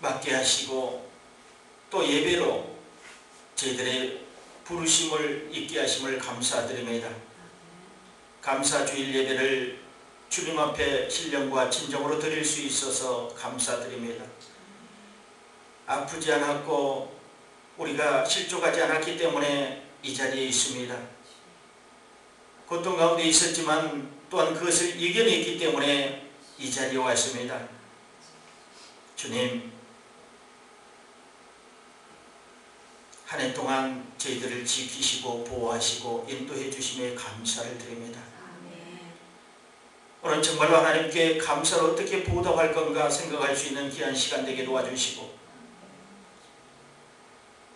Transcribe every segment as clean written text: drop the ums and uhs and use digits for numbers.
맡게 하시고 또 예배로 저희들의 부르심을 잊게 하심을 감사드립니다. 감사주일 예배를 주님 앞에 신령과 진정으로 드릴 수 있어서 감사드립니다. 아프지 않았고 우리가 실족하지 않았기 때문에 이 자리에 있습니다. 고통 가운데 있었지만 또한 그것을 이겨냈기 때문에 이 자리에 왔습니다. 주님, 한 해 동안 저희들을 지키시고 보호하시고 인도해 주심에 감사를 드립니다. 오늘 정말로 하나님께 감사를 어떻게 보답할 건가 생각할 수 있는 귀한 시간 되게 도와주시고,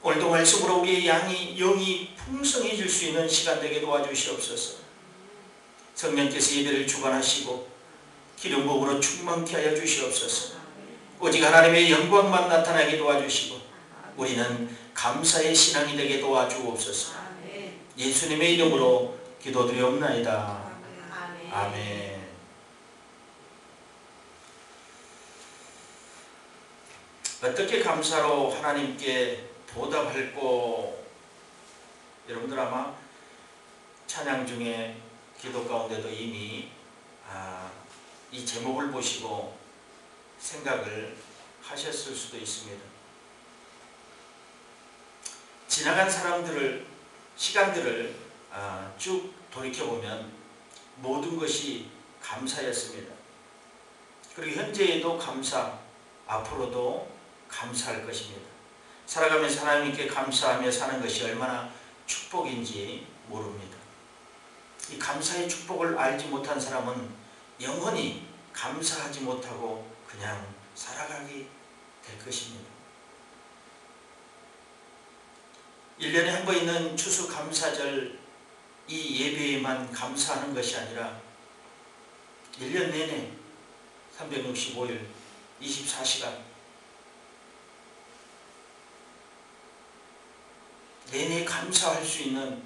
오늘도 말씀으로 우리의 영이 풍성해질 수 있는 시간 되게 도와주시옵소서. 성령께서 예배를 주관하시고 기름 부음으로 충만케 하여 주시옵소서. 오직 하나님의 영광만 나타나게 도와주시고 우리는 감사의 신앙이 되게 도와주옵소서. 예수님의 이름으로 기도드리옵나이다. 아멘. 어떻게 감사로 하나님께 보답할고, 여러분들 아마 찬양 중에 기도 가운데도 이미 이 제목을 보시고 생각을 하셨을 수도 있습니다. 지나간 시간들을 쭉 돌이켜보면 모든 것이 감사였습니다. 그리고 현재에도 감사, 앞으로도 감사할 것입니다. 살아가면서 하나님께 감사하며 사는 것이 얼마나 축복인지 모릅니다. 이 감사의 축복을 알지 못한 사람은 영원히 감사하지 못하고 그냥 살아가게 될 것입니다. 1년에 한 번 있는 추수감사절, 이 예배에만 감사하는 것이 아니라 1년 내내 365일 24시간 내내 감사할 수 있는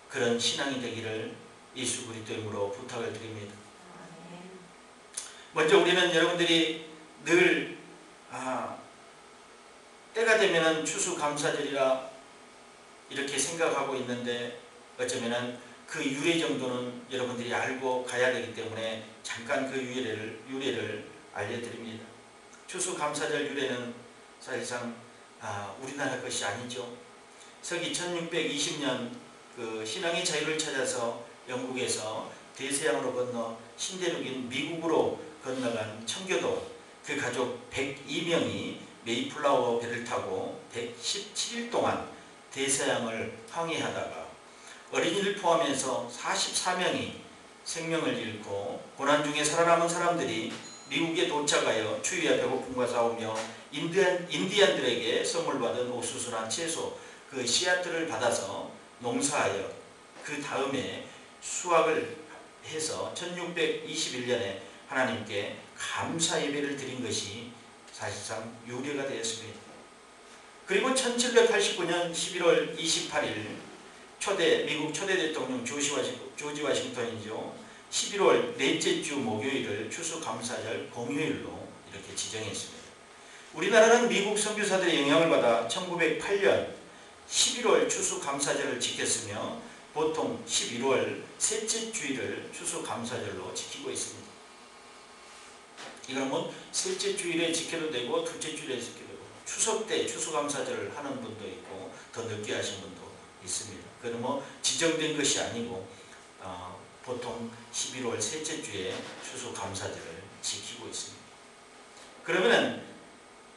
그런 신앙이 되기를 예수 그리스도의 이름으로 부탁을 드립니다. 먼저 우리는 여러분들이 늘 때가 되면은 추수감사절이라 이렇게 생각하고 있는데, 어쩌면은 그 유래 정도는 여러분들이 알고 가야 되기 때문에 잠깐 그 유래를 알려드립니다. 추수감사절 유래는 사실상 우리나라 것이 아니죠. 서기 1620년 그 신앙의 자유를 찾아서 영국에서 대서양으로 건너 신대륙인 미국으로 건너간 청교도 그 가족 102명이 메이플라워 배를 타고 117일 동안 대서양을 항해하다가 어린이를 포함해서 44명이 생명을 잃고, 고난 중에 살아남은 사람들이 미국에 도착하여 추위와 배고픔과 싸우며 인디안들에게 선물 받은 옥수수나 채소, 그 씨앗들을 받아서 농사하여 그 다음에 수확을 해서 1621년에 하나님께 감사 예배를 드린 것이 사실상 유래가 되었습니다. 그리고 1789년 11월 28일 미국 초대 대통령 조지 워싱턴이죠. 11월 넷째 주 목요일을 추수감사절 공휴일로 이렇게 지정했습니다. 우리나라는 미국 선교사들의 영향을 받아 1908년 11월 추수감사절을 지켰으며 보통 11월 셋째 주일을 추수감사절로 지키고 있습니다. 이건 뭐 셋째 주일에 지켜도 되고 둘째 주일에 지켜도 되고, 추석 때 추수감사절을 하는 분도 있고 더 늦게 하신 분도 있습니다. 그건 뭐 지정된 것이 아니고 보통 11월 셋째 주에 추수감사절을 지키고 있습니다. 그러면은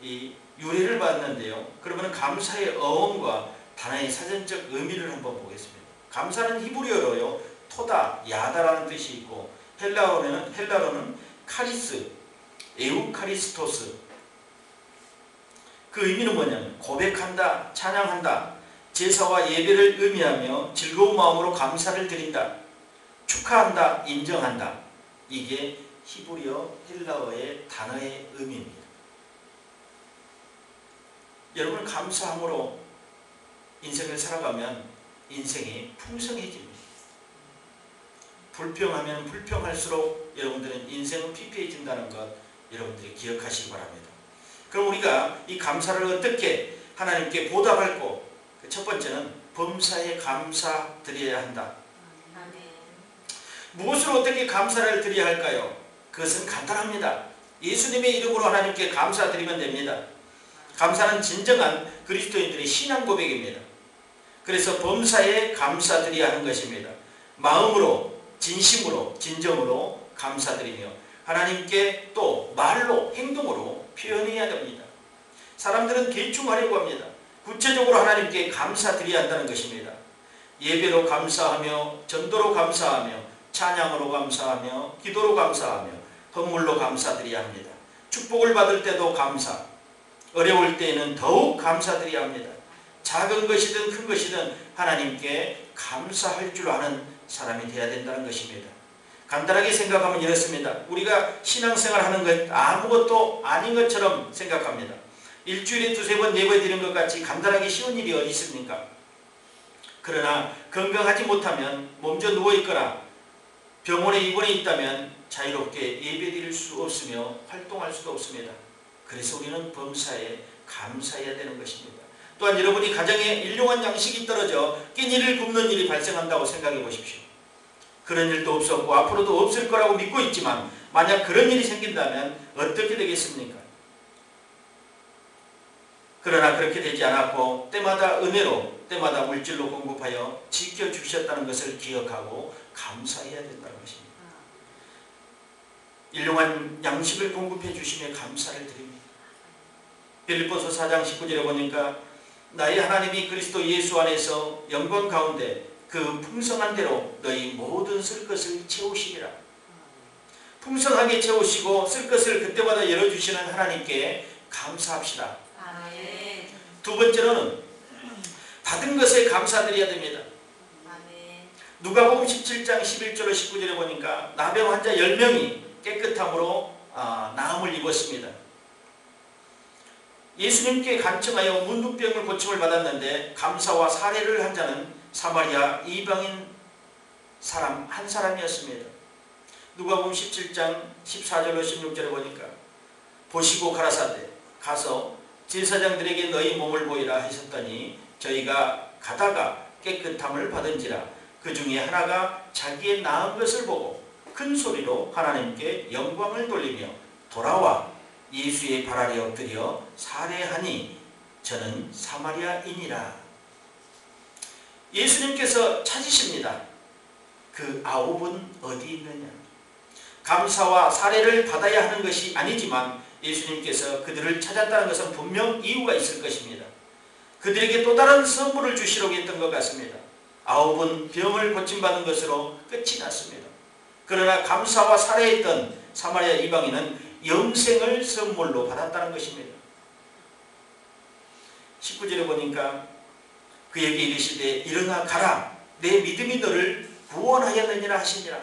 이 유래를 봤는데요. 그러면 감사의 어원과 단어의 사전적 의미를 한번 보겠습니다. 감사는 히브리어로요, 토다, 야다라는 뜻이 있고, 헬라어는 카리스, 에우카리스토스. 그 의미는 뭐냐면 고백한다, 찬양한다, 제사와 예배를 의미하며 즐거운 마음으로 감사를 드린다, 축하한다, 인정한다. 이게 히브리어, 헬라어의 단어의 의미입니다. 여러분, 감사함으로 인생을 살아가면 인생이 풍성해집니다. 불평하면 불평할수록 여러분들은 인생은 피폐해진다는 것 여러분들이 기억하시기 바랍니다. 그럼 우리가 이 감사를 어떻게 하나님께 보답할고, 첫 번째는 범사에 감사드려야 한다. 무엇으로 어떻게 감사를 드려야 할까요? 그것은 간단합니다. 예수님의 이름으로 하나님께 감사드리면 됩니다. 감사는 진정한 그리스도인들의 신앙 고백입니다. 그래서 범사에 감사드려야 하는 것입니다. 마음으로, 진심으로, 진정으로 감사드리며 하나님께 또 말로, 행동으로 표현해야 됩니다. 사람들은 대충 하려고 합니다. 구체적으로 하나님께 감사드려야 한다는 것입니다. 예배로 감사하며, 전도로 감사하며, 찬양으로 감사하며, 기도로 감사하며, 헌물로 감사드려야 합니다. 축복을 받을 때도 감사, 어려울 때에는 더욱 감사드려야 합니다. 작은 것이든 큰 것이든 하나님께 감사할 줄 아는 사람이 되어야 된다는 것입니다. 간단하게 생각하면 이렇습니다. 우리가 신앙생활 하는 것 아무것도 아닌 것처럼 생각합니다. 일주일에 두세 번 예배 드리는 것 같이 간단하게 쉬운 일이 어디 있습니까? 그러나 건강하지 못하면 몸져 누워있거나 병원에 입원해 있다면 자유롭게 예배 드릴 수 없으며 활동할 수도 없습니다. 그래서 우리는 범사에 감사해야 되는 것입니다. 또한 여러분이 가정에 일용할 양식이 떨어져 끼니를 굶는 일이 발생한다고 생각해 보십시오. 그런 일도 없었고 앞으로도 없을 거라고 믿고 있지만 만약 그런 일이 생긴다면 어떻게 되겠습니까? 그러나 그렇게 되지 않았고 때마다 은혜로, 때마다 물질로 공급하여 지켜주셨다는 것을 기억하고 감사해야 된다는 것입니다. 일용할 양식을 공급해 주심에 감사를 드립니다. 빌립보서 4장 19절에 보니까 나의 하나님이 그리스도 예수 안에서 영광 가운데 그 풍성한 대로 너희 모든 쓸 것을 채우시리라. 풍성하게 채우시고 쓸 것을 그때마다 열어주시는 하나님께 감사합시다. 아멘. 두 번째로는 받은 것에 감사드려야 됩니다. 아멘. 누가복음 17장 11절로 19절에 보니까 나병 환자 10명이 깨끗함으로 나음을 입었습니다. 예수님께 간청하여 문둥병을 고침을 받았는데 감사와 사례를 한 자는 사마리아 이방인 사람 한 사람이었습니다. 누가복음 17장 14절로 16절에 보니까 보시고 가라사대 가서 제사장들에게 너희 몸을 보이라 하셨더니 저희가 가다가 깨끗함을 받은지라. 그 중에 하나가 자기의 나은 것을 보고 큰 소리로 하나님께 영광을 돌리며 돌아와 예수의 발 아래 엎드려 살해하니 저는 사마리아인이라. 예수님께서 찾으십니다. 그 9은 어디 있느냐. 감사와 사례를 받아야 하는 것이 아니지만 예수님께서 그들을 찾았다는 것은 분명 이유가 있을 것입니다. 그들에게 또 다른 선물을 주시려고 했던 것 같습니다. 9은 병을 고침받은 것으로 끝이 났습니다. 그러나 감사와 사례했던 사마리아 이방인은 영생을 선물로 받았다는 것입니다. 19절에 보니까 그에게 이르시되 일어나 가라. 내 믿음이 너를 구원하였느니라 하시니라.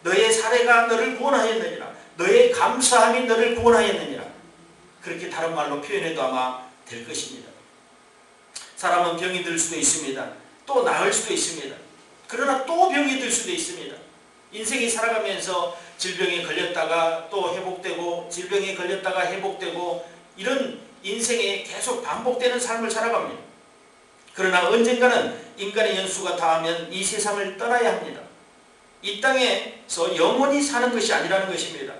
너의 사례가 너를 구원하였느니라. 너의 감사함이 너를 구원하였느니라. 그렇게 다른 말로 표현해도 아마 될 것입니다. 사람은 병이 들 수도 있습니다. 또 나을 수도 있습니다. 그러나 또 병이 들 수도 있습니다. 인생이 살아가면서 질병에 걸렸다가 또 회복되고 질병에 걸렸다가 회복되고 이런 인생에 계속 반복되는 삶을 살아갑니다. 그러나 언젠가는 인간의 연수가 다하면 이 세상을 떠나야 합니다. 이 땅에서 영원히 사는 것이 아니라는 것입니다.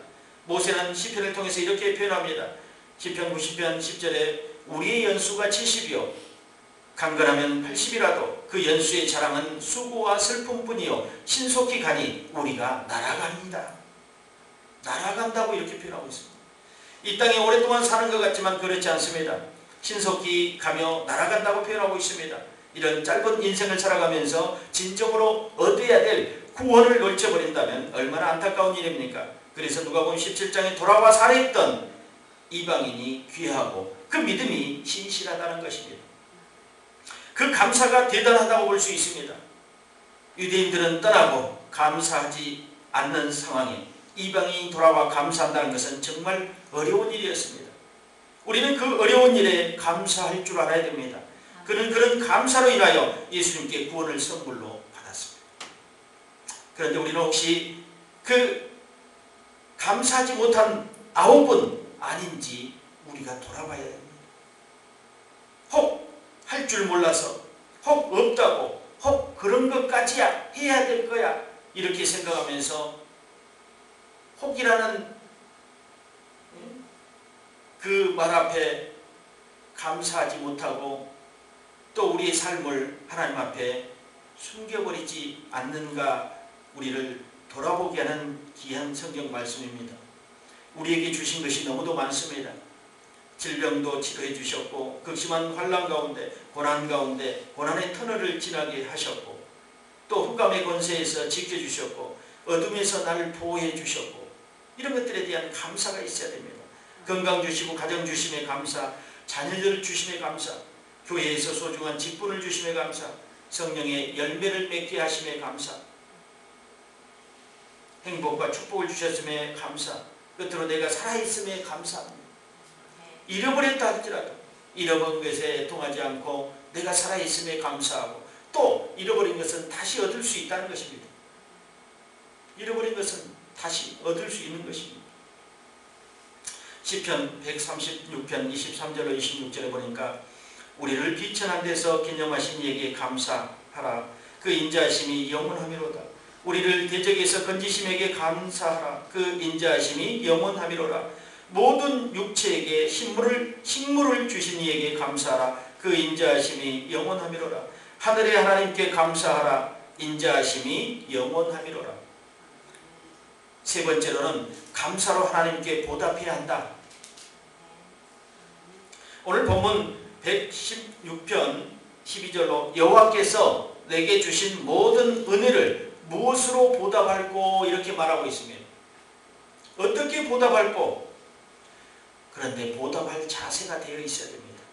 모세는 시편을 통해서 이렇게 표현합니다. 시편 90편 10절에 우리의 연수가 70이요 강건하면 80이라도 그 연수의 자랑은 수고와 슬픔뿐이요 신속히 가니 우리가 날아갑니다. 날아간다고 이렇게 표현하고 있습니다. 이 땅에 오랫동안 사는 것 같지만 그렇지 않습니다. 신속히 가며 날아간다고 표현하고 있습니다. 이런 짧은 인생을 살아가면서 진정으로 얻어야 될 구원을 놓쳐버린다면 얼마나 안타까운 일입니까? 그래서 누가복음 17장에 돌아와 살아있던 이방인이 귀하고 그 믿음이 신실하다는 것입니다. 그 감사가 대단하다고 볼 수 있습니다. 유대인들은 떠나고 감사하지 않는 상황에 이방인이 돌아와 감사한다는 것은 정말 어려운 일이었습니다. 우리는 그 어려운 일에 감사할 줄 알아야 됩니다. 그는 그런 감사로 인하여 예수님께 구원을 선물로 받았습니다. 그런데 우리는 혹시 그 감사하지 못한 9은 아닌지 우리 우리가 돌아봐야 됩니다. 혹 할 줄 몰라서, 혹 없다고, 혹 그런 것까지야 해야 될 거야 이렇게 생각하면서 혹이라는 그 말 앞에 감사하지 못하고 또 우리의 삶을 하나님 앞에 숨겨버리지 않는가 우리를 돌아보게 하는 귀한 성경 말씀입니다. 우리에게 주신 것이 너무도 많습니다. 질병도 치료해 주셨고 극심한 환난 가운데 고난 가운데 고난의 터널을 지나게 하셨고 또 흑암의 권세에서 지켜주셨고 어둠에서 나를 보호해 주셨고 이런 것들에 대한 감사가 있어야 됩니다. 건강 주시고 가정 주심에 감사, 자녀들 주심에 감사, 교회에서 소중한 직분을 주심에 감사, 성령의 열매를 맺게 하심에 감사, 행복과 축복을 주셨음에 감사, 끝으로 내가 살아있음에 감사합니다. 잃어버렸다 할지라도 잃어버린 것에 애통하지 않고 내가 살아있음에 감사하고 또 잃어버린 것은 다시 얻을 수 있다는 것입니다. 잃어버린 것은 다시 얻을 수 있는 것입니다. 시편 136편 23절로 26절에 보니까 우리를 비천한 데서 기념하신 이에게 감사하라. 그 인자하심이 영원하미로다. 우리를 대적에서 건지심에게 감사하라. 그 인자하심이 영원하미로라. 모든 육체에게 식물을 주신 이에게 감사하라. 그 인자하심이 영원하미로라. 하늘의 하나님께 감사하라. 인자하심이 영원하미로라. 세 번째로는 감사로 하나님께 보답해야 한다. 오늘 본문 116편 12절로 여호와께서 내게 주신 모든 은혜를 무엇으로 보답할꼬 이렇게 말하고 있습니다. 어떻게 보답할꼬? 그런데 보답할 자세가 되어 있어야 됩니다.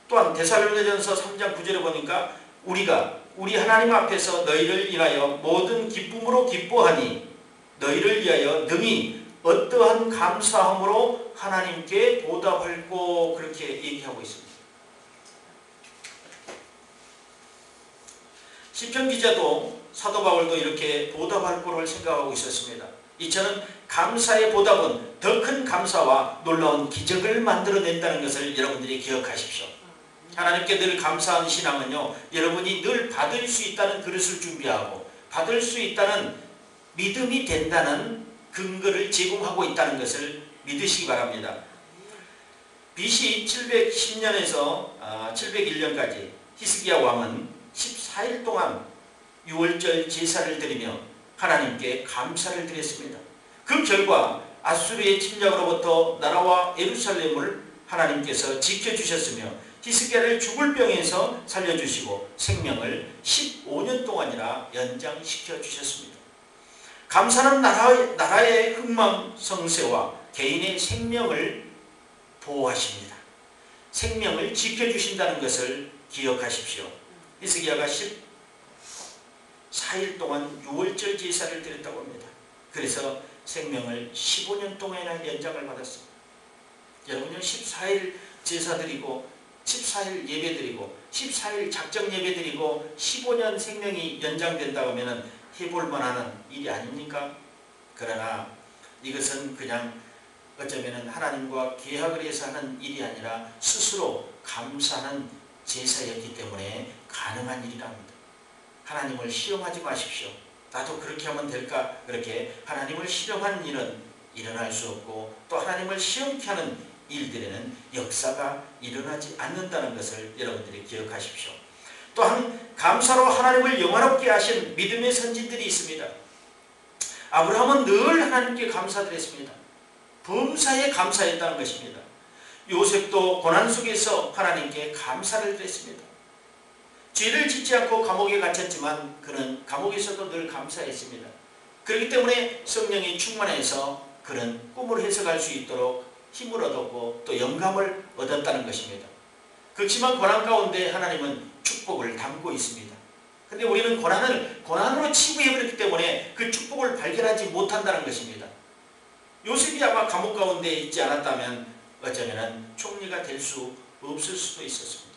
또한 데살로니가전서 3장 9절에 보니까 우리가 우리 하나님 앞에서 너희를 인하여 모든 기쁨으로 기뻐하니 너희를 위하여 능히 어떠한 감사함으로 하나님께 보답할꼬 그렇게 얘기하고 있습니다. 시편 기자도 사도 바울도 이렇게 보답할 거를 생각하고 있었습니다. 이처럼 감사의 보답은 더 큰 감사와 놀라운 기적을 만들어낸다는 것을 여러분들이 기억하십시오. 하나님께 늘 감사한 신앙은요, 여러분이 늘 받을 수 있다는 그릇을 준비하고 받을 수 있다는 믿음이 된다는 근거를 제공하고 있다는 것을 믿으시기 바랍니다. BC 710년에서 701년까지 히스기야 왕은 14일 동안 유월절 제사를 드리며 하나님께 감사를 드렸습니다. 그 결과 아수르의 침략으로부터 나라와 예루살렘을 하나님께서 지켜주셨으며 히스기야를 죽을 병에서 살려주시고 생명을 15년 동안이나 연장시켜 주셨습니다. 감사는 나라의 흥망성쇠와 개인의 생명을 보호하십니다. 생명을 지켜주신다는 것을 기억하십시오. 히스기야가 14일 동안 유월절 제사를 드렸다고 합니다. 그래서 생명을 15년 동안이나 연장을 받았습니다. 여러분은 14일 제사 드리고 14일 예배 드리고 14일 작정 예배 드리고 15년 생명이 연장된다고 하면 해볼 만한 일이 아닙니까? 그러나 이것은 그냥 어쩌면 하나님과 계약을 해서 하는 일이 아니라 스스로 감사하는 제사였기 때문에 가능한 일이랍니다. 하나님을 실험하지 마십시오. 나도 그렇게 하면 될까? 그렇게 하나님을 실험하는 일은 일어날 수 없고 또 하나님을 시험케 하는 일들에는 역사가 일어나지 않는다는 것을 여러분들이 기억하십시오. 또한 감사로 하나님을 영화롭게 하신 믿음의 선진들이 있습니다. 아브라함은 늘 하나님께 감사드렸습니다. 범사에 감사했다는 것입니다. 요셉도 고난 속에서 하나님께 감사를 드렸습니다. 죄를 짓지 않고 감옥에 갇혔지만 그는 감옥에서도 늘 감사했습니다. 그렇기 때문에 성령이 충만해서 그는 꿈을 해석할 수 있도록 힘을 얻었고 또 영감을 얻었다는 것입니다. 극심한 고난 가운데 하나님은 축복을 담고 있습니다. 그런데 우리는 고난을 고난으로 치부해버렸기 때문에 그 축복을 발견하지 못한다는 것입니다. 요셉이 아마 감옥 가운데 있지 않았다면 어쩌면 총리가 될 수 없을 수도 있었습니다.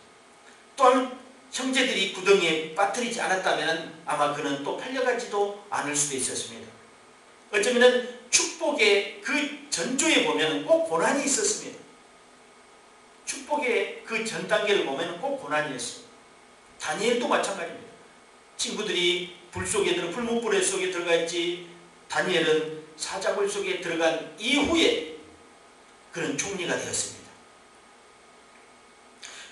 또한 형제들이 구덩이에 빠뜨리지 않았다면 아마 그는 또 팔려가지도 않을 수도 있었습니다. 어쩌면 축복의 그 전조에 보면 꼭 고난이 있었습니다. 축복의 그 전 단계를 보면 꼭 고난이었어요. 다니엘도 마찬가지입니다. 친구들이 불문불에 속에 들어가 있지, 다니엘은 사자굴 속에 들어간 이후에 그는 총리가 되었습니다.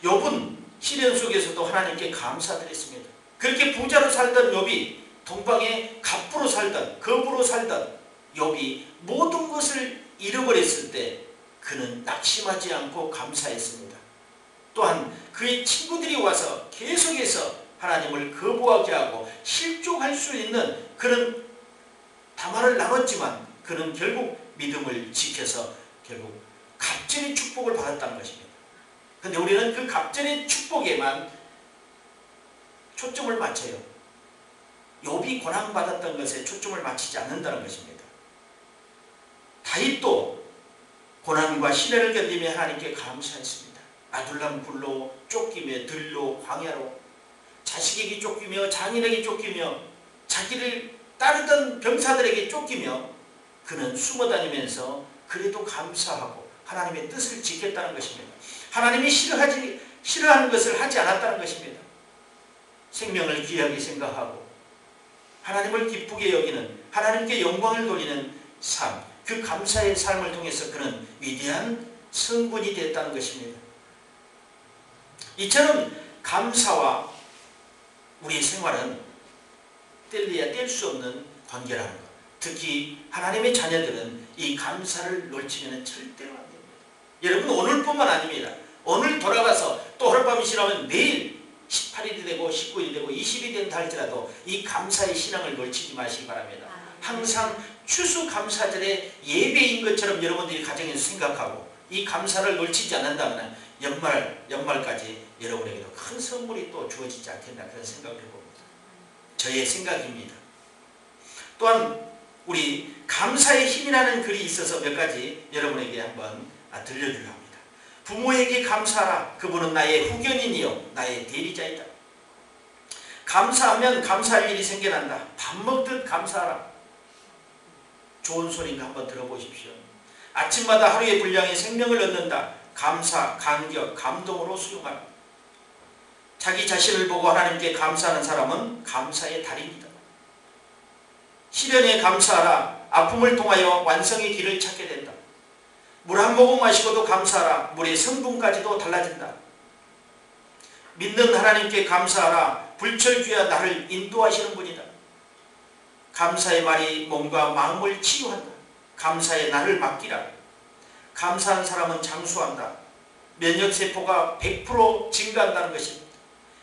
욥은 시련 속에서도 하나님께 감사드렸습니다. 그렇게 부자로 살던 욥이 동방의 갑부로 살던, 거부로 살던 욥이 모든 것을 잃어버렸을 때 그는 낙심하지 않고 감사했습니다. 또한 그의 친구들이 와서 계속해서 하나님을 거부하게 하고 실족할 수 있는 그런 담화를 나눴지만 그는 결국 믿음을 지켜서 결국 갑절의 축복을 받았다는 것입니다. 그런데 우리는 그 갑절의 축복에만 초점을 맞춰요. 욥이 고난받았던 것에 초점을 맞추지 않는다는 것입니다. 다윗도 고난과 시련을 견디며 하나님께 감사했습니다. 아둘람 굴로 쫓기며 들로 광야로 자식에게 쫓기며 장인에게 쫓기며 자기를 따르던 병사들에게 쫓기며 그는 숨어다니면서 그래도 감사하고 하나님의 뜻을 지켰다는 것입니다. 하나님이 싫어하는 것을 하지 않았다는 것입니다. 생명을 귀하게 생각하고 하나님을 기쁘게 여기는, 하나님께 영광을 돌리는 삶, 그 감사의 삶을 통해서 그는 위대한 성군이 됐다는 것입니다. 이처럼 감사와 우리의 생활은 뗄래야 뗄 수 없는 관계라는 것. 특히 하나님의 자녀들은 이 감사를 놓치면 절대로 안 됩니다. 여러분, 오늘뿐만 아닙니다. 오늘 돌아가서 또 하룻밤이 지나면 내일 18일이 되고 19일이 되고 20일이 된다 할지라도 이 감사의 신앙을 놓치지 마시기 바랍니다. 항상 추수감사절의 예배인 것처럼 여러분들이 가정에서 생각하고 이 감사를 놓치지 않는다면 연말까지 여러분에게도 큰 선물이 또 주어지지 않겠나 그런 생각을 해봅니다. 저의 생각입니다. 또한 우리 감사의 힘이라는 글이 있어서 몇 가지 여러분에게 한번 들려주려 합니다. 부모에게 감사하라. 그분은 나의 후견인이요 나의 대리자이다. 감사하면 감사할 일이 생겨난다. 밥 먹듯 감사하라. 좋은 소리인가 한번 들어보십시오. 아침마다 하루의 분량의 생명을 얻는다. 감사, 감격, 감동으로 수용하라. 자기 자신을 보고 하나님께 감사하는 사람은 감사의 달인이다. 시련에 감사하라. 아픔을 통하여 완성의 길을 찾게 된다. 물 한 모금 마시고도 감사하라. 물의 성분까지도 달라진다. 믿는 하나님께 감사하라. 불철주야 나를 인도하시는 분이다. 감사의 말이 몸과 마음을 치유한다. 감사의 나를 맡기라. 감사한 사람은 장수한다. 면역세포가 100% 증가한다는 것입니다.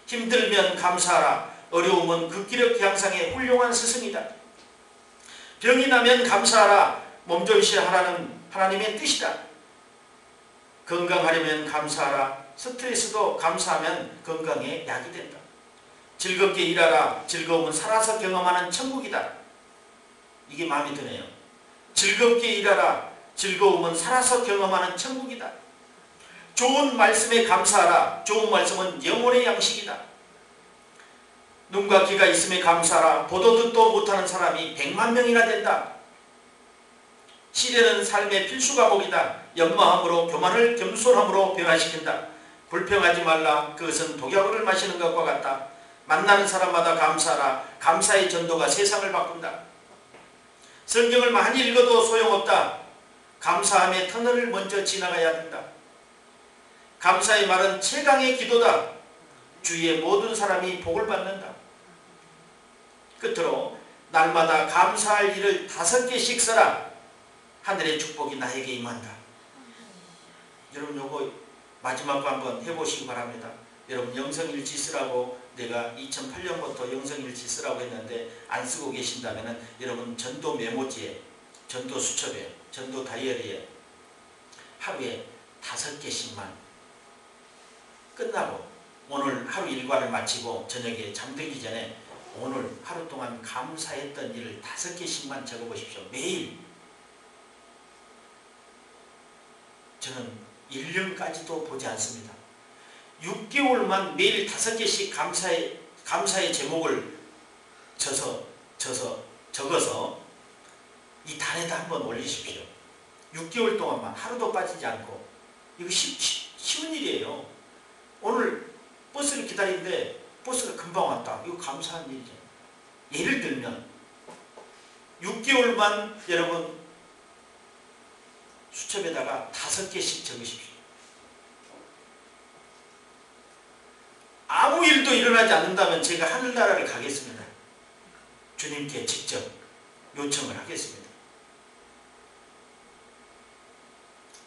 힘들면 감사하라. 어려움은 극기력 향상의 훌륭한 스승이다. 병이 나면 감사하라. 몸조시하라는 하나님의 뜻이다. 건강하려면 감사하라. 스트레스도 감사하면 건강에 약이 된다. 즐겁게 일하라. 즐거움은 살아서 경험하는 천국이다. 이게 마음에 드네요. 즐겁게 일하라. 즐거움은 살아서 경험하는 천국이다. 좋은 말씀에 감사하라. 좋은 말씀은 영혼의 양식이다. 눈과 귀가 있음에 감사하라. 보도 듣도 못하는 사람이 100만 명이나 된다. 시련은 삶의 필수 과목이다. 연마함으로 교만을 겸손함으로 변화시킨다. 불평하지 말라. 그것은 독약을 마시는 것과 같다. 만나는 사람마다 감사하라. 감사의 전도가 세상을 바꾼다. 성경을 많이 읽어도 소용없다. 감사함의 터널을 먼저 지나가야 된다. 감사의 말은 최강의 기도다. 주위의 모든 사람이 복을 받는다. 끝으로 날마다 감사할 일을 5개씩 써라. 하늘의 축복이 나에게 임한다. 여러분 요거 마지막 거 한번 해보시기 바랍니다. 여러분 영성일지 쓰라고 내가 2008년부터 영성일지 쓰라고 했는데 안 쓰고 계신다면 여러분 전도 메모지에, 전도 수첩에, 전도 다이어리에 하루에 5개씩만 끝나고 오늘 하루 일과를 마치고 저녁에 잠들기 전에 오늘 하루 동안 감사했던 일을 5개씩만 적어보십시오. 매일. 저는 1년까지도 보지 않습니다. 6개월만 매일 5개씩 감사의 제목을 적어서 이 단에다 한번 올리십시오. 6개월 동안만 하루도 빠지지 않고. 이거 쉬운 일이에요. 오늘 버스를 기다리는데 버스가 금방 왔다. 이거 감사한 일이죠. 예를 들면 6개월만 여러분 수첩에다가 5개씩 적으십시오. 아무 일도 일어나지 않는다면 제가 하늘나라를 가겠습니다. 주님께 직접 요청을 하겠습니다.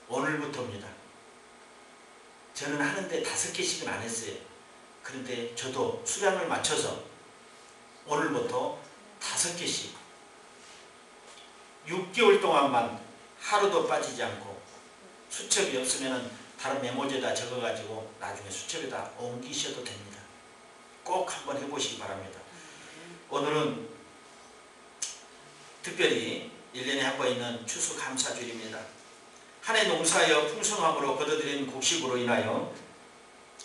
오늘부터입니다. 저는 하는데 5개씩은 안 했어요. 그런데 저도 수량을 맞춰서 오늘부터 5개씩 6개월 동안만 하루도 빠지지 않고 수첩이 없으면 다른 메모지에다 적어가지고 나중에 수첩에다 옮기셔도 됩니다. 꼭 한번 해보시기 바랍니다. 오늘은 특별히 1년에 한 번 있는 추수감사주일입니다. 한 해 농사하여 풍성함으로 거둬들인 곡식으로 인하여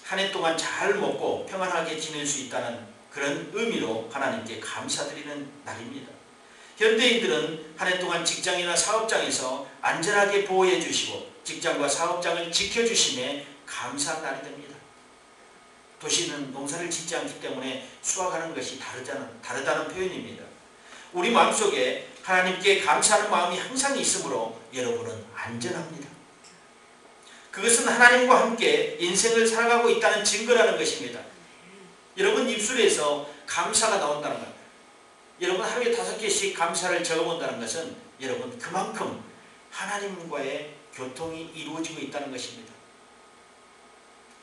한 해 동안 잘 먹고 평안하게 지낼 수 있다는 그런 의미로 하나님께 감사드리는 날입니다. 현대인들은 한 해 동안 직장이나 사업장에서 안전하게 보호해 주시고 직장과 사업장을 지켜주심에 감사한 날이 됩니다. 도시는 농사를 짓지 않기 때문에 수확하는 것이 다르다는 표현입니다. 우리 마음속에 하나님께 감사하는 마음이 항상 있으므로 여러분은 안전합니다. 그것은 하나님과 함께 인생을 살아가고 있다는 증거라는 것입니다. 여러분 입술에서 감사가 나온다는 것, 여러분 하루에 5개씩 감사를 적어본다는 것은 여러분 그만큼 하나님과의 교통이 이루어지고 있다는 것입니다.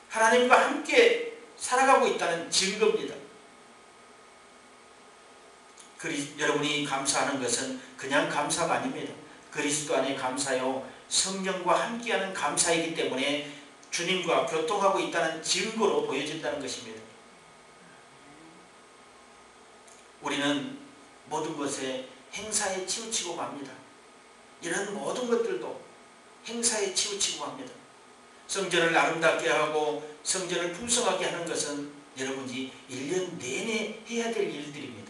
하나님과 함께 살아가고 있다는 증거입니다. 여러분이 감사하는 것은 그냥 감사가 아닙니다. 그리스도 안에 감사요 성령과 함께하는 감사이기 때문에 주님과 교통하고 있다는 증거로 보여진다는 것입니다. 우리는 모든 것에 행사에 치우치고 맙니다. 이런 모든 것들도 행사에 치우치고 맙니다. 성전을 아름답게 하고 성전을 풍성하게 하는 것은 여러분이 1년 내내 해야 될 일들입니다.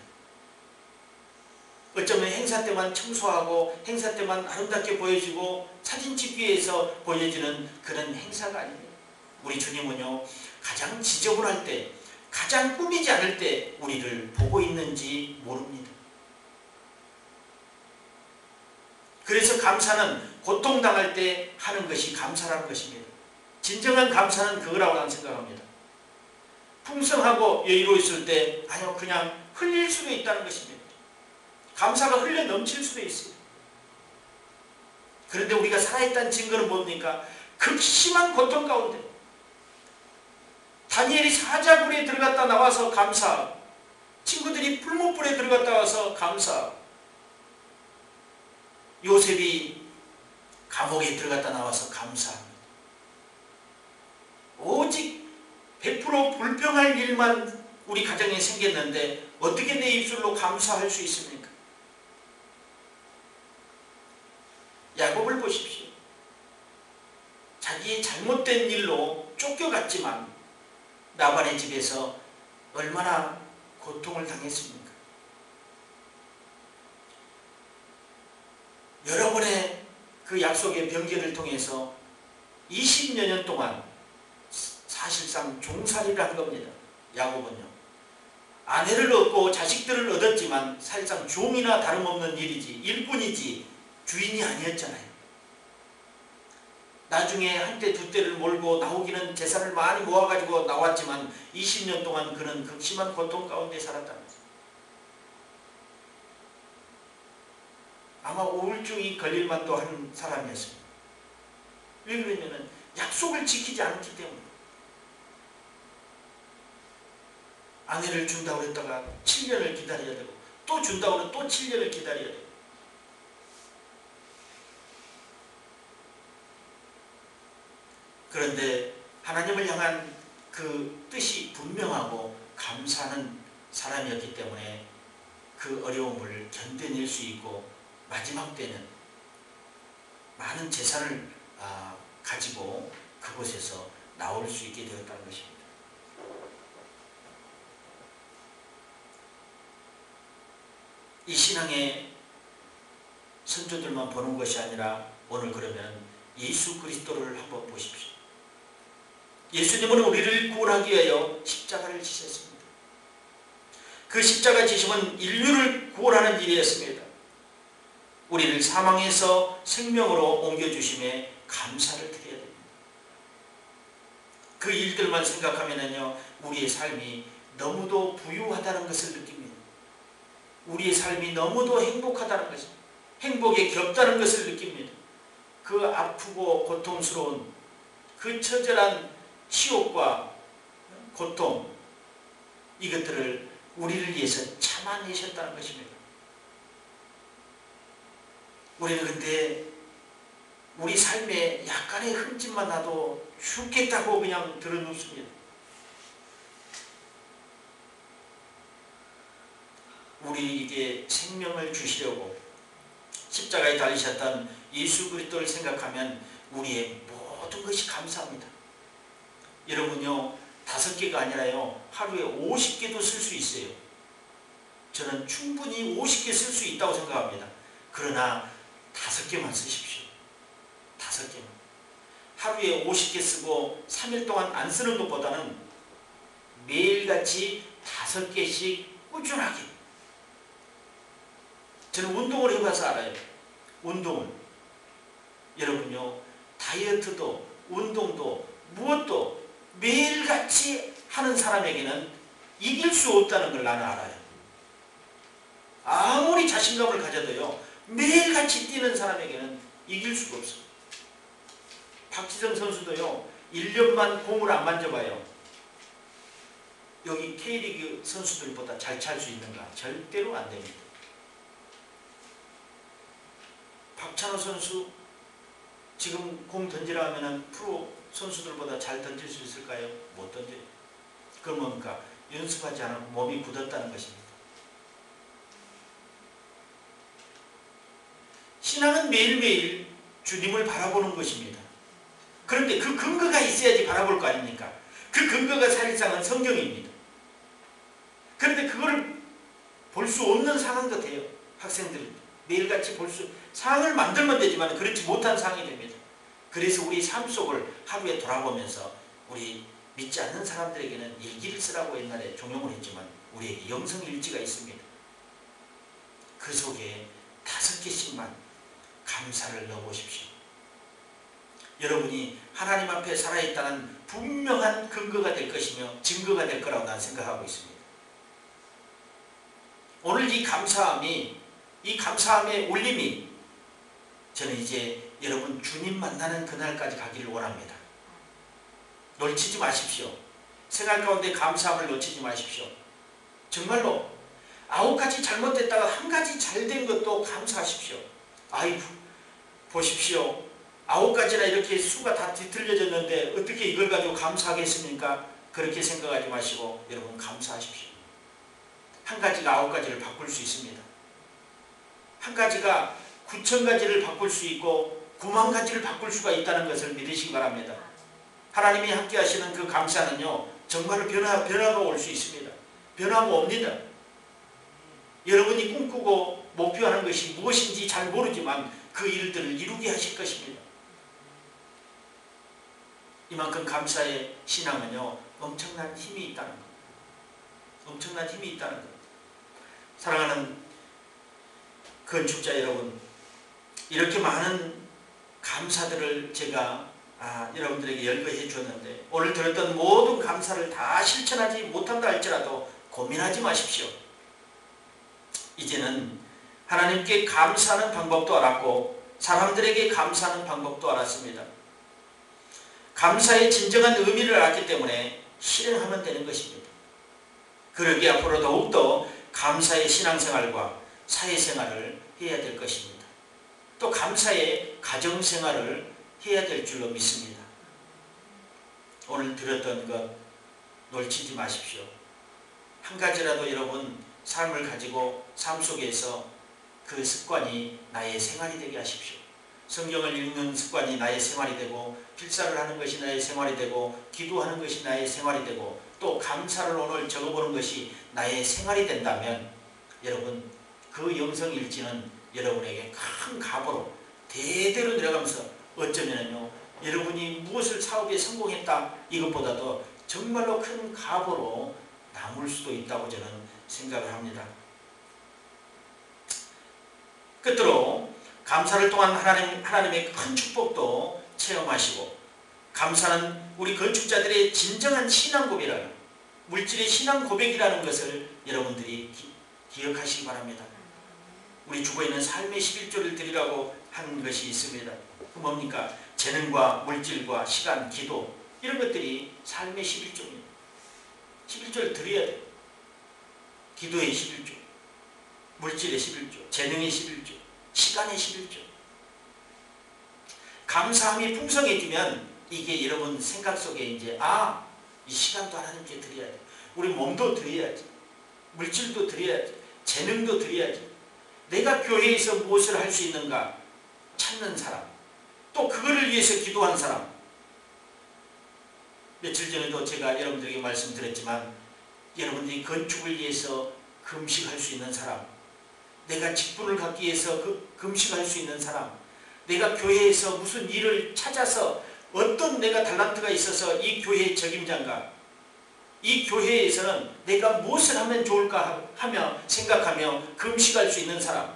어쩌면 행사 때만 청소하고 행사 때만 아름답게 보여지고 사진 찍기 위해서 보여지는 그런 행사가 아닙니다. 우리 주님은요 가장 지저분할 때 가장 꾸미지 않을 때 우리를 보고 있는지 모릅니다. 그래서 감사는 고통당할 때 하는 것이 감사라는 것입니다. 진정한 감사는 그거라고 나는 생각합니다. 풍성하고 여유로워 있을 때 아니요 그냥 흘릴 수도 있다는 것입니다. 감사가 흘려 넘칠 수도 있어요. 그런데 우리가 살아있다는 증거는 뭡니까? 극심한 고통 가운데 다니엘이 사자굴에 들어갔다 나와서 감사하고 친구들이 풀무불에 들어갔다 와서 감사하고 요셉이 감옥에 들어갔다 나와서 감사합니다. 오직 100% 불평할 일만 우리 가정에 생겼는데 어떻게 내 입술로 감사할 수 있습니까? 야곱을 보십시오. 자기의 잘못된 일로 쫓겨갔지만 라반의 집에서 얼마나 고통을 당했습니까? 여러 번의 그 약속의 변개를 통해서 20여 년 동안 사실상 종살이를 한 겁니다. 야곱은요. 아내를 얻고 자식들을 얻었지만 사실상 종이나 다름없는 일이지 일꾼이지 주인이 아니었잖아요. 나중에 한때 두 때를 몰고 나오기는 재산을 많이 모아가지고 나왔지만 20년 동안 그는 극심한 고통 가운데 살았다면서요. 아마 우울증이 걸릴 만도 한 사람이었습니다. 왜 그러냐면 약속을 지키지 않기 때문에. 아내를 준다고 했다가 7년을 기다려야 되고 또 준다고 하면 또 7년을 기다려야 되고 그런데 하나님을 향한 그 뜻이 분명하고 감사하는 사람이었기 때문에 그 어려움을 견뎌낼 수 있고 마지막 때는 많은 재산을 가지고 그곳에서 나올 수 있게 되었다는 것입니다. 이 신앙의 선조들만 보는 것이 아니라 오늘 그러면 예수 그리스도를 한번 보십시오. 예수님은 우리를 구원하기 위하여 십자가를 지셨습니다. 그 십자가 지심은 인류를 구원하는 일이었습니다. 우리를 사망에서 생명으로 옮겨주심에 감사를 드려야 됩니다. 그 일들만 생각하면요, 우리의 삶이 너무도 부유하다는 것을 느낍니다. 우리의 삶이 너무도 행복하다는 것입니다. 행복에 겹다는 것을 느낍니다. 그 아프고 고통스러운 그 처절한 시옥과 고통, 이것들을 우리를 위해서 참아내셨다는 것입니다. 우리는 근데 우리 삶에 약간의 흠집만 나도 죽겠다고 그냥 들어눕습니다. 우리에게 생명을 주시려고 십자가에 달리셨던 예수 그리스도를 생각하면 우리의 모든 것이 감사합니다. 여러분요, 5개가 아니라요, 하루에 50개도 쓸 수 있어요. 저는 충분히 50개 쓸 수 있다고 생각합니다. 그러나 5개만 쓰십시오. 5개만. 하루에 50개 쓰고 3일 동안 안 쓰는 것보다는 매일같이 5개씩 꾸준하게. 저는 운동을 해봐서 알아요. 운동을. 여러분요, 다이어트도 운동도 무엇도 매일같이 하는 사람에게는 이길 수 없다는 걸 나는 알아요. 아무리 자신감을 가져도요, 매일같이 뛰는 사람에게는 이길 수가 없어요. 박지성 선수도요, 1년만 공을 안 만져봐요. 여기 K리그 선수들보다 잘 찰 수 있는가? 절대로 안 됩니다. 박찬호 선수 지금 공 던지라 하면은 프로 선수들보다 잘 던질 수 있을까요? 못 던져요. 그건 뭡니까? 연습하지 않고 몸이 굳었다는 것입니다. 신앙은 매일매일 주님을 바라보는 것입니다. 그런데 그 근거가 있어야지 바라볼 거 아닙니까? 그 근거가 사실상은 성경입니다. 그런데 그거를 볼 수 없는 상황 같아요. 학생들 매일같이 볼 수, 상황을 만들면 되지만 그렇지 못한 상황이 됩니다. 그래서 우리 삶 속을 하루에 돌아보면서 우리 믿지 않는 사람들에게는 일기를 쓰라고 옛날에 종용을 했지만 우리에게 영성일지가 있습니다. 그 속에 5개씩만 감사를 넣어보십시오. 여러분이 하나님 앞에 살아있다는 분명한 근거가 될 것이며 증거가 될 거라고 나는 생각하고 있습니다. 오늘 이 감사함의 울림이 저는 이제 여러분 주님 만나는 그날까지 가기를 원합니다. 놓치지 마십시오. 생활 가운데 감사함을 놓치지 마십시오. 정말로 9가지 잘못됐다가 1가지 잘된 것도 감사하십시오. 아이고 보십시오. 9가지나 이렇게 수가 다 뒤틀려졌는데 어떻게 이걸 가지고 감사하겠습니까? 그렇게 생각하지 마시고 여러분 감사하십시오. 1가지가 9가지를 바꿀 수 있습니다. 1가지가 9,000가지를 바꿀 수 있고 90,000가지를 바꿀 수가 있다는 것을 믿으시기 바랍니다. 하나님이 함께 하시는 그 감사는요, 정말 변화가 올 수 있습니다. 변화가 옵니다. 여러분이 꿈꾸고 목표하는 것이 무엇인지 잘 모르지만 그 일들을 이루게 하실 것입니다. 이만큼 감사의 신앙은요, 엄청난 힘이 있다는 것. 엄청난 힘이 있다는 것. 사랑하는 건축자 여러분, 이렇게 많은 감사들을 제가 여러분들에게 열거해 주었는데 오늘 들었던 모든 감사를 다 실천하지 못한다 할지라도 고민하지 마십시오. 이제는 하나님께 감사하는 방법도 알았고 사람들에게 감사하는 방법도 알았습니다. 감사의 진정한 의미를 알았기 때문에 실행하면 되는 것입니다. 그러기에 앞으로 더욱더 감사의 신앙생활과 사회생활을 해야 될 것입니다. 또 감사의 가정생활을 해야 될 줄로 믿습니다. 오늘 들었던 것 놓치지 마십시오. 1가지라도 여러분 삶을 가지고 삶 속에서 그 습관이 나의 생활이 되게 하십시오. 성경을 읽는 습관이 나의 생활이 되고 필사를 하는 것이 나의 생활이 되고 기도하는 것이 나의 생활이 되고 또 감사를 오늘 적어보는 것이 나의 생활이 된다면 여러분 그 영성일지는 여러분에게 큰 값으로 대대로 내려가면서 어쩌면요 여러분이 무엇을 사업에 성공했다 이것보다도 정말로 큰 가보로 남을 수도 있다고 저는 생각을 합니다. 끝으로 감사를 통한 하나님의 큰 축복도 체험하시고, 감사는 우리 건축자들의 진정한 신앙 고백이라는, 물질의 신앙 고백이라는 것을 여러분들이 기억하시기 바랍니다. 우리 주보에는 삶의 11조를 드리라고 한 것이 있습니다. 그 뭡니까? 재능과 물질과 시간, 기도, 이런 것들이 삶의 11조입니다. 11조를 드려야 돼요. 기도의 11조, 물질의 11조, 재능의 11조, 시간의 11조. 감사함이 풍성해지면 이게 여러분 생각 속에 이제 이 시간도 하나님께 드려야 돼. 우리 몸도 드려야지. 물질도 드려야지. 재능도 드려야지. 내가 교회에서 무엇을 할 수 있는가 찾는 사람, 또 그거를 위해서 기도한 사람. 며칠 전에도 제가 여러분들에게 말씀드렸지만, 여러분들이 건축을 위해서 금식할 수 있는 사람, 내가 직분을 갖기 위해서 금식할 수 있는 사람, 내가 교회에서 무슨 일을 찾아서 어떤 내가 달란트가 있어서 이 교회의 적임자인가, 이 교회에서는 내가 무엇을 하면 좋을까 하며 생각하며 금식할 수 있는 사람,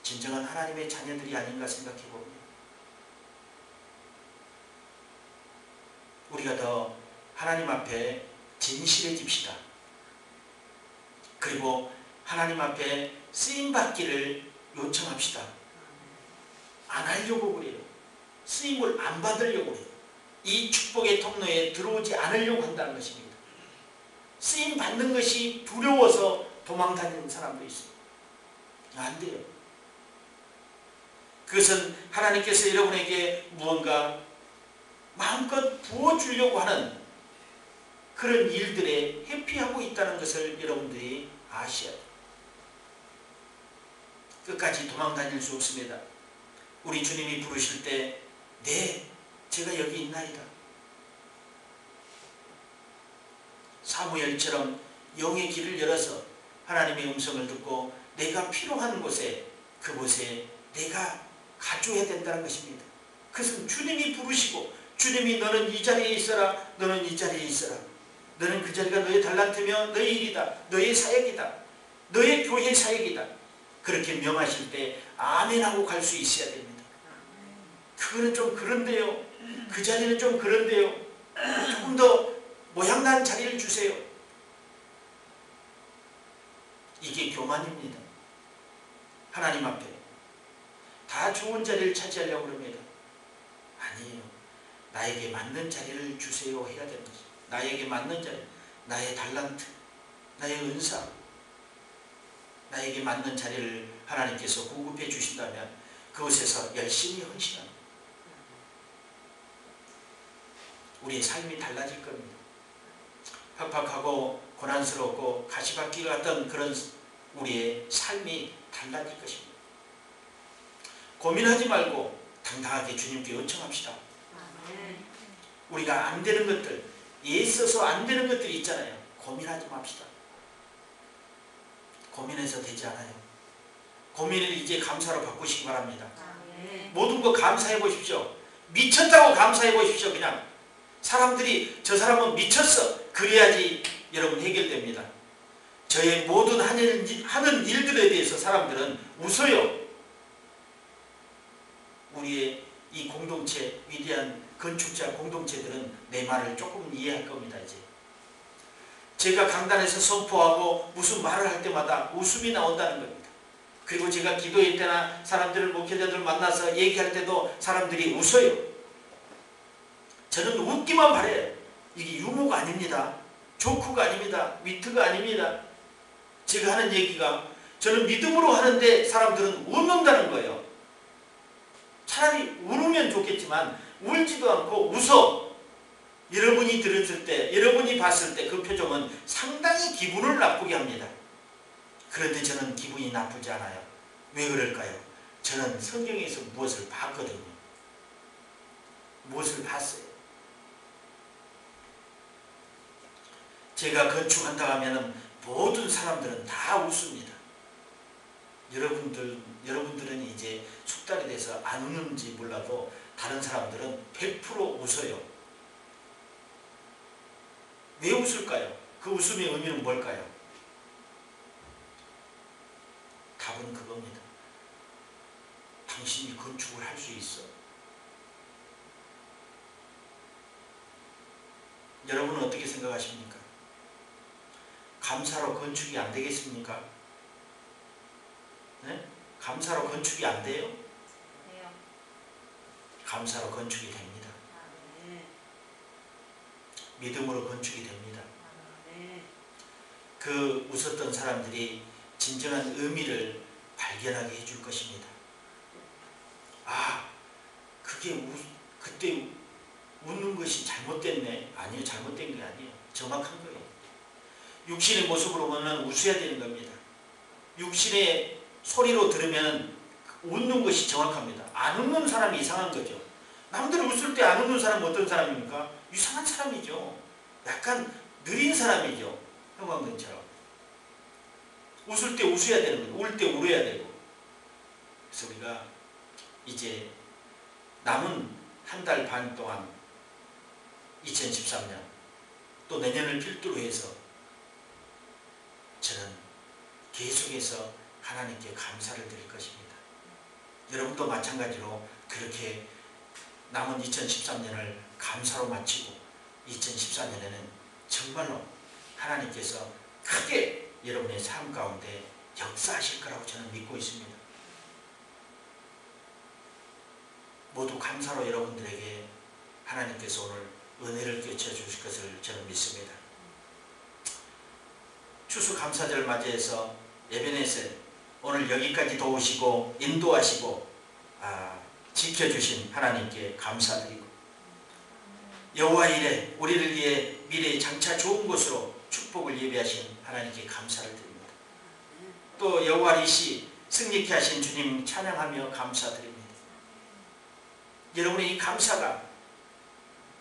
진정한 하나님의 자녀들이 아닌가 생각해 봅니다. 우리가 더 하나님 앞에 진실해집시다. 그리고 하나님 앞에 쓰임받기를 요청합시다. 안 하려고 그래요. 쓰임을 안 받으려고 그래요. 이 축복의 통로에 들어오지 않으려고 한다는 것입니다. 쓰임 받는 것이 두려워서 도망다니는 사람도 있어요. 안 돼요. 그것은 하나님께서 여러분에게 무언가 마음껏 부어주려고 하는 그런 일들에 회피하고 있다는 것을 여러분들이 아셔야 돼요. 끝까지 도망다닐 수 없습니다. 우리 주님이 부르실 때 네, 제가 여기 있나이다. 사무엘처럼 영의 길을 열어서 하나님의 음성을 듣고 내가 필요한 곳에, 그곳에 내가 가줘야 된다는 것입니다. 그것은 주님이 부르시고, 주님이 너는 이 자리에 있어라, 너는 이 자리에 있어라, 너는 그 자리가 너의 달란트며 너의 일이다, 너의 사역이다, 너의 교회 사역이다, 그렇게 명하실 때 아멘하고 갈 수 있어야 됩니다. 그거는 좀 그런데요, 그 자리는 좀 그런데요, 조금 더 모양난 자리를 주세요. 이게 교만입니다. 하나님 앞에 다 좋은 자리를 차지하려고 합니다. 아니에요. 나에게 맞는 자리를 주세요 해야 되는 거죠. 나에게 맞는 자리, 나의 달란트, 나의 은사, 나에게 맞는 자리를 하나님께서 공급해 주신다면 그곳에서 열심히 헌신합니다. 우리의 삶이 달라질 겁니다. 팍팍하고 고난스럽고 가시밭길 같던 그런 우리의 삶이 달라질 것입니다. 고민하지 말고 당당하게 주님께 요청합시다. 우리가 안 되는 것들, 애써서 안 되는 것들이 있잖아요. 고민하지 맙시다. 고민해서 되지 않아요. 고민을 이제 감사로 바꾸시기 바랍니다. 모든 거 감사해 보십시오. 미쳤다고 감사해 보십시오. 그냥 사람들이 저 사람은 미쳤어, 그래야지 여러분 해결됩니다. 저의 모든 하는 일들에 대해서 사람들은 웃어요. 우리의 이 공동체, 위대한 건축자 공동체들은 내 말을 조금 이해할 겁니다. 이제 제가 강단에서 선포하고 무슨 말을 할 때마다 웃음이 나온다는 겁니다. 그리고 제가 기도회 때나 사람들을, 목회자들 만나서 얘기할 때도 사람들이 웃어요. 저는 웃기만 바래요. 이게 유머가 아닙니다. 조크가 아닙니다. 위트가 아닙니다. 제가 하는 얘기가, 저는 믿음으로 하는데 사람들은 웃는다는 거예요. 차라리 울으면 좋겠지만 울지도 않고 웃어. 여러분이 들었을 때, 여러분이 봤을 때 그 표정은 상당히 기분을 나쁘게 합니다. 그런데 저는 기분이 나쁘지 않아요. 왜 그럴까요? 저는 성경에서 무엇을 봤거든요. 무엇을 봤어요. 제가 건축한다 하면 모든 사람들은 다 웃습니다. 여러분들은 이제 숙달이 돼서 안 웃는지 몰라도 다른 사람들은 100% 웃어요. 왜 웃을까요? 그 웃음의 의미는 뭘까요? 답은 그겁니다. 당신이 건축을 할 수 있어. 여러분은 어떻게 생각하십니까? 감사로 건축이 안 되겠습니까? 네? 감사로 건축이 안 돼요? 돼요. 감사로 건축이 됩니다. 아멘. 믿음으로 건축이 됩니다. 아멘. 그 웃었던 사람들이 진정한 의미를 발견하게 해줄 것입니다. 아, 그때 웃는 것이 잘못됐네. 아니요, 잘못된 게 아니에요. 정확한 거예요. 육신의 모습으로 보면 웃어야 되는 겁니다. 육신의 소리로 들으면 웃는 것이 정확합니다. 안 웃는 사람이 이상한 거죠. 남들 웃을 때 안 웃는 사람은 어떤 사람입니까? 이상한 사람이죠. 약간 느린 사람이죠. 형광등처럼. 웃을 때 웃어야 되는 거예요. 울 때 울어야 되고. 그래서 우리가 이제 남은 한 달 반 동안 2013년 또 내년을 필두로 해서 저는 계속해서 하나님께 감사를 드릴 것입니다. 여러분도 마찬가지로 그렇게 남은 2013년을 감사로 마치고 2014년에는 정말로 하나님께서 크게 여러분의 삶 가운데 역사하실 거라고 저는 믿고 있습니다. 모두 감사로 여러분들에게 하나님께서 오늘 은혜를 끼쳐 주실 것을 저는 믿습니다. 추수감사절을 맞이해서 에베네셀 오늘 여기까지 도우시고 인도하시고 지켜주신 하나님께 감사드리고 여호와 이레 우리를 위해 미래에 장차 좋은 곳으로 축복을 예비하신 하나님께 감사를 드립니다. 또 여호와 니시 승리케 하신 주님 찬양하며 감사드립니다. 여러분의 이 감사가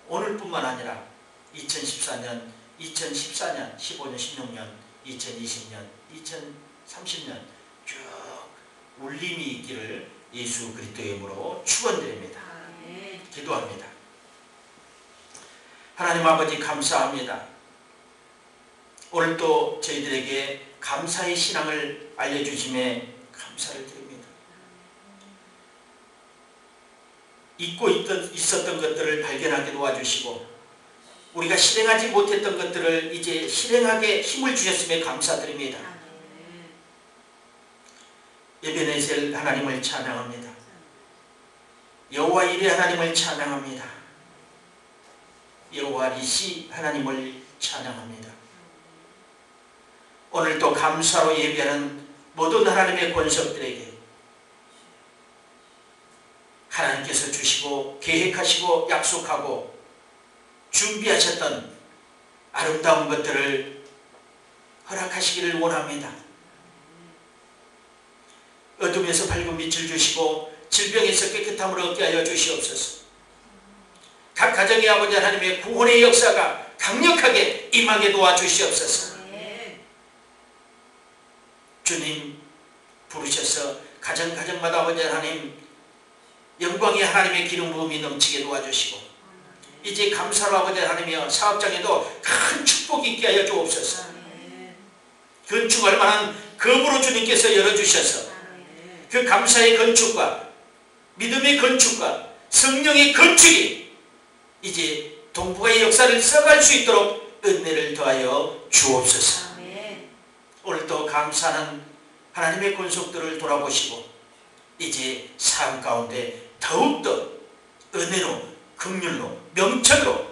오늘뿐만 아니라 2014년, 15년, 16년, 2020년, 2030년 쭉 울림이 있기를 예수 그리스도의 이름으로 축원드립니다. 기도합니다. 하나님 아버지 감사합니다. 오늘 또 저희들에게 감사의 신앙을 알려주심에 감사를 드립니다. 잊고 있었던 것들을 발견하게 도와주시고 우리가 실행하지 못했던 것들을 이제 실행하게 힘을 주셨음에 감사드립니다. 에베네셀 하나님을 찬양합니다. 여호와 이레 하나님을 찬양합니다. 여호와 니시 하나님을 찬양합니다. 오늘도 감사로 예배하는 모든 하나님의 권속들에게 하나님께서 주시고 계획하시고 약속하고 준비하셨던 아름다운 것들을 허락하시기를 원합니다. 어둠에서 밝은 빛을 주시고 질병에서 깨끗함을 얻게 하여 주시옵소서. 각 가정의 아버지 하나님의 구원의 역사가 강력하게 임하게 도와주시옵소서. 주님 부르셔서 가정가정마다 아버지 하나님 영광의 하나님의 기름 부음이 넘치게 도와주시고 이제 감사로 아버지 하나님이여 사업장에도 큰 축복이 있게 하여 주옵소서. 건축할 만한 겁으로 주님께서 열어주셔서 그 감사의 건축과 믿음의 건축과 성령의 건축이 이제 동북아의 역사를 써갈 수 있도록 은혜를 더하여 주옵소서. 오늘도 감사하는 하나님의 권속들을 돌아보시고 이제 삶 가운데 더욱더 은혜로 긍휼로 명철로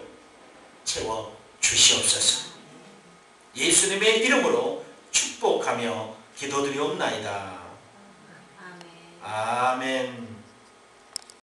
채워 주시옵소서. 예수님의 이름으로 축복하며 기도드리옵나이다. 아멘.